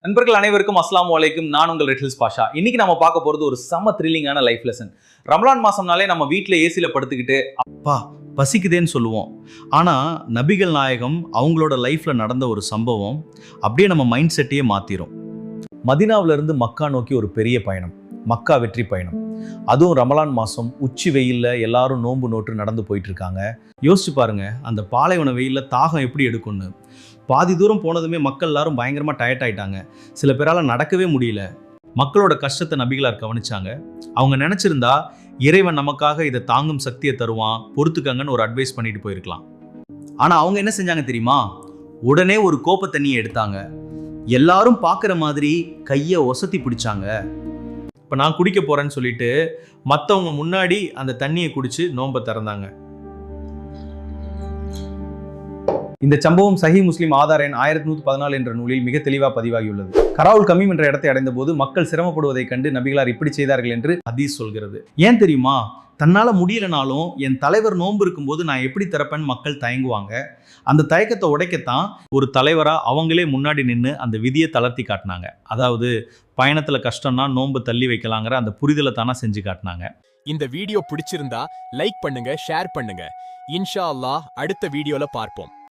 நண்பர்கள் அனைவருக்கும் அஸ்ஸலாமு அலைக்கும். நான் உங்கள் ரெட் ஹில்ஸ் பாஷா. இன்னைக்கு நம்ம பார்க்க போறது ஒரு செம த்ரில்லிங்கான லைஃப் லெசன். ரமலான் மாசம்னாலே நம்ம வீட்டில் ஏசியில் படுத்துக்கிட்டு அப்பா பசிக்குதேன்னு சொல்லுவோம். ஆனால் நபிகள் நாயகம் அவங்களோட லைஃப்ல நடந்த ஒரு சம்பவம் அப்படியே நம்ம மைண்ட் செட்டையே மாத்திரும். மதினாவிலிருந்து மக்கா நோக்கி ஒரு பெரிய பயணம், மக்கா வெற்றி பயணம். அதுவும் ரமலான் மாதம் உச்சி வெயிலில் எல்லாரும் நோன்பு நோட்டு நடந்து போயிட்டு இருக்காங்க. யோசிச்சு பாருங்க, அந்த பாலைவன வெயிலில் தாகம் எப்படி எடுக்கும்னு. பாதி தூரம் போனதுமே மக்கள் எல்லாரும் பயங்கரமாக டயர்ட் ஆயிட்டாங்க. சில பேரால் நடக்கவே முடியல. மக்களோட கஷ்டத்தை நபிகளார் கவனிச்சாங்க. அவங்க நினைச்சிருந்தா இறைவன் நமக்காக இதை தாங்கும் சக்தியை தருவான், பொறுத்துக்கங்கன்னு ஒரு அட்வைஸ் பண்ணிட்டு போயிருக்கலாம். ஆனால் அவங்க என்ன செஞ்சாங்க தெரியுமா? உடனே ஒரு கோப்ப தண்ணியை எடுத்தாங்க. எல்லாரும் பார்க்குற மாதிரி கையை ஒசத்தி பிடிச்சாங்க. இப்போ நான் குடிக்க போறேன்னு சொல்லிட்டு மற்றவங்க முன்னாடி அந்த தண்ணியை குடிச்சு நோன்பை திறந்தாங்க. இந்த சம்பவம் சஹி முஸ்லிம் ஆதார் எண் 1114 என்ற நூலில் மிக தெளிவாக பதிவாகியுள்ளது. கராவுல் கமீம் என்ற இடத்தை அடைந்த போது மக்கள் சிரமப்படுவதைக் கண்டு நபிகளார் இப்படி செய்தார்கள் என்று ஹதீஸ் சொல்கிறது. ஏன் தெரியுமா? தன்னால முடியலனாலும் என் தலைவர் நோன்பு இருக்கும்போது நான் எப்படி திறப்பேன்னு மக்கள் தயங்குவாங்க. அந்த தயக்கத்தை உடைக்கத்தான் ஒரு தலைவரா அவங்களே முன்னாடி நின்று அந்த விதியை தளர்த்தி காட்டினாங்க. அதாவது பயணத்துல கஷ்டம்னா நோன்பு தள்ளி வைக்கலாங்கிற அந்த புரிதலை தானே செஞ்சு காட்டினாங்க. இந்த வீடியோ பிடிச்சிருந்தா லைக் பண்ணுங்க, ஷேர் பண்ணுங்க. இன்ஷா அல்லாஹ் அடுத்த வீடியோல பார்ப்போம்.